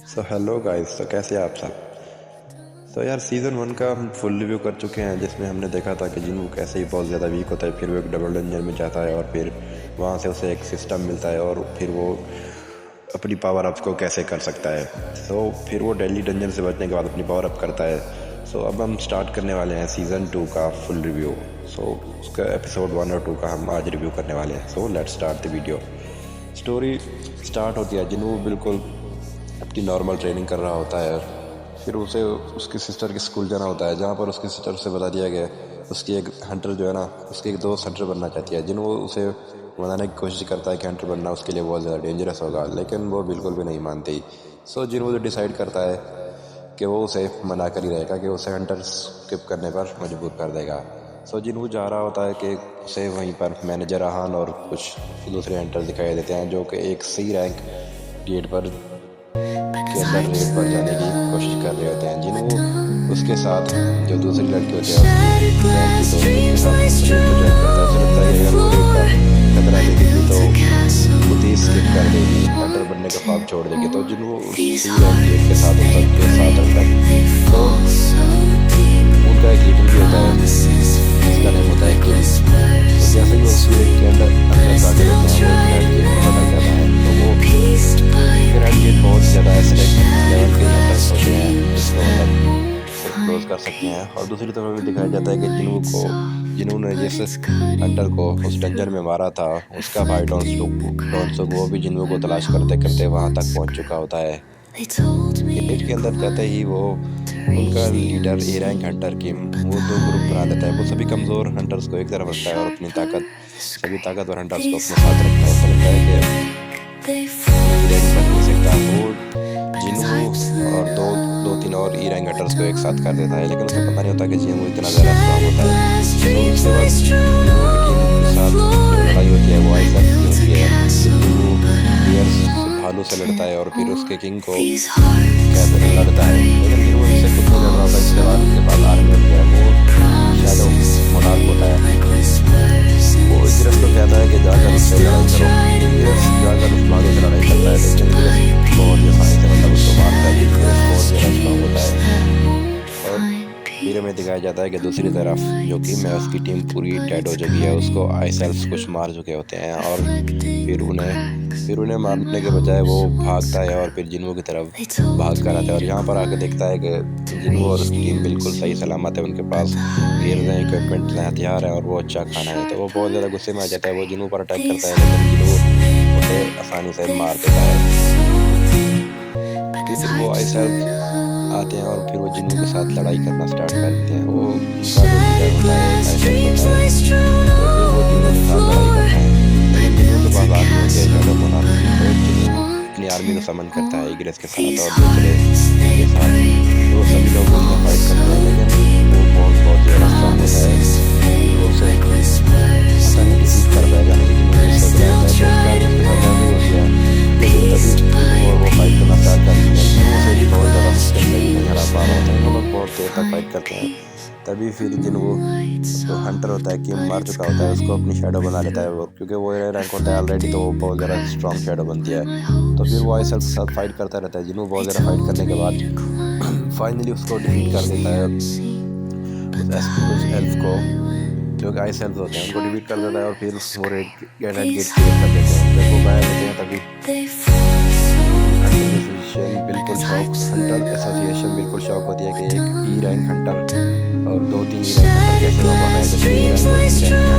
So hello guys, तो कैसे हैं आप सब। तो यार सीज़न 1 का हम फुल रिव्यू कर चुके हैं, जिसमें हमने देखा था कि जिन वो कैसे ही बहुत ज़्यादा वीक होता है, फिर वो एक डबल डेंजर में जाता है और फिर वहाँ से उसे एक सिस्टम मिलता है और फिर वो अपनी पावर अप को कैसे कर सकता है। तो फिर वो डेली डेंजर से बचने के बाद अपनी पावर अप करता है। सो अब हम स्टार्ट करने वाले हैं सीज़न 2 का फुल रिव्यू। सो उसका एपिसोड 1 और 2 का हम आज रिव्यू करने वाले हैं। So let's start the video. Story start होती है, जिन्हों बिल्कुल अपनी नॉर्मल ट्रेनिंग कर रहा होता है। फिर उसे उसकी सिस्टर के स्कूल जाना होता है, जहाँ पर उसकी सिस्टर से बता दिया गया उसकी एक हंटर जो है ना, उसकी एक दोस्त हंटर बनना चाहती है, जिन्हों उसे मनाने की कोशिश करता है कि हंटर बनना उसके लिए बहुत ज़्यादा डेंजरस होगा, लेकिन वो बिल्कुल भी नहीं मानती। सो जिन्हों जो डिसाइड करता है कि वो उसे मना कर ही रहेगा, कि उसे हंटर स्किप करने पर मजबूर कर देगा। सो जिन्हों जा रहा होता है कि उसे वहीं पर मैनेजर आहान और कुछ दूसरे हंटर दिखाई देते हैं, जो कि एक सी रैंक गेट पर के अंदर रेड पर जाने की कोशिश कर रहे होते हैं, जिन्हों उसके साथ जो दूसरी लड़की होती है उसकी रैंक की दोस्त उसके साथ रेड को ज्वाइन करता है। उसे लगता है कि अगर वो रेड का खतरा देखेगी तो खुद ही स्किप कर देगी, हंटर बनने का ख्वाब छोड़ देगी। तो जिन्हों उसी रैंक गेट के साथ सबके साथ रहता है, तो उनका एक लीडर भी होता है जिसका नेम होता है किम। तो जैसे ही वो उस गेट के अंदर दाखिल होते हैं, वो रेड गेट में बदल जाता है। तो वो रेड गेट बहुत ज़्यादा एस्पेक्ट लेवल के हंटर्स होते हैं जिसको मतलब क्लोज कर सकते हैं। और दूसरी तरफ भी दिखाया जाता है कि जिन्होंने जिस हंटर को उस डेंजर में मारा था, उसका भाई डॉनसुक वो भी जिन्हों को तलाश करते करते वहां तक पहुंच चुका होता है। गेट के अंदर जाते ही वो उनका लीडर ए रैंक हंटर किम वो दो ग्रुप बना लेता है। वो सभी कमज़ोर हंटर्स को एक तरफ रखता है और अपनी सभी ताकतवर हंटर्स को अपने साथ रखता है। उसे लगता है कि ई रैंक बच नहीं सकता। वो जिनू और दो दो तीन और ई रैंक हंटर्स को एक साथ कर देता है, लेकिन उसे पता नहीं होता कि जिनू इतना ज़्यादा स्ट्रांग होता है। तो उसके बाद जिनू की टीम के साथ जो लड़ाई होती है वो आइसर की होती है। जिनू बियर्स भालू से लड़ता है और फिर उसके किंग को कैसे लड़ता है, लेकिन फिर वो इससे खुद नहीं लड़ रहा था। इसके बाद उसके पास आर्मी होती है, वो शैडो मोनार्क होता है। वो इग्रेस को कहता है कि जाकर उससे लड़ाई करो। इग्रेस जाकर उस भालू से लड़ाई करता है, लेकिन इग्रेस बहुत ही आसानी से मतलब उसको मारता है। इग्रेस बहुत ज़्यादा स्ट्रांग होता है। और फिर हमें दिखाया जाता है कि दूसरी तरफ जो टीम है उसकी टीम पूरी डेड हो चुकी है, उसको आईसेल्फ्स कुछ मार चुके होते हैं। और फिर उन्हें मारने के बजाय वो भागता है और फिर जिन्हों की तरफ भाग कर आता है। और यहाँ पर आके देखता है कि जिन्हों और उसकी टीम बिल्कुल सही सलामत है, उनके पास गेयर्स हैं, इक्विपमेंट हैं, हथियार हैं और वो अच्छा खाना है। तो वो बहुत ज़्यादा गुस्से में आ जाता है। वो जिन्हों पर अटैक करता है, लेकिन जिन्हों उसे आसानी से मार देता है। फिर वो आईसेल्फ आते हैं और फिर वो जिन्हों के साथ लड़ाई करना स्टार्ट करते हैं। वो उनका जो लीडर होता है आईसेल्फ होता है, तो फिर वो जिन्हों के साथ लड़ाई करता है, लेकिन जिन्हों के पास आर्मी होती है शैडो मोनार्क की। तो जिन्हों अपनी आर्मी को समन करता है इग्रेस के साथ और दूसरे के साथ। तो सभी लोग उसमें फाइट करते हैं, लेकिन वो बहुत ज़्यादा स्ट्रांग होता है। तो उसे आसानी डिफीट कर पाएगा नहीं, जिन्होंने सोच रहा होता है। तो उसका उसके साथ जल्दी होती है, लेकिन तभी वो फाइट करना स्टार्ट करते हैं। जिन्हों से भी बहुत ज़्यादा मुश्किल से नहीं हरा पा रहा होता है, वो लोग बहुत देर तक फाइट करते हैं। तभी फिर जिन्हों जो हंटर होता है कि मर चुका होता है, उसको अपनी शैडो बना लेता है वो, क्योंकि वो रैंक होता है ऑलरेडी, तो वो बहुत ज़्यादा स्ट्रॉन्ग शैडो बनती है। तो फिर वो आईसेल्फ के साथ फाइट करता रहता है। जिन्हों बहुत ज़्यादा फाइट करने के बाद फाइनली उसको डिफीट कर देता है। उस एल्फ को, जो कि आईसेल्फ होते हैं, उनको डिफीट कर देता है और फिर वो रेड गेट क्लियर कर देते हैं। जब वो बाहर होते हैं तभी हंटर एसोसिएशन बिल्कुल शॉक होती है कि एक ई रैंक हंटर और दो तीन ई रैंक हंटर कैसे लोग बनाए, जबकि ई रैंक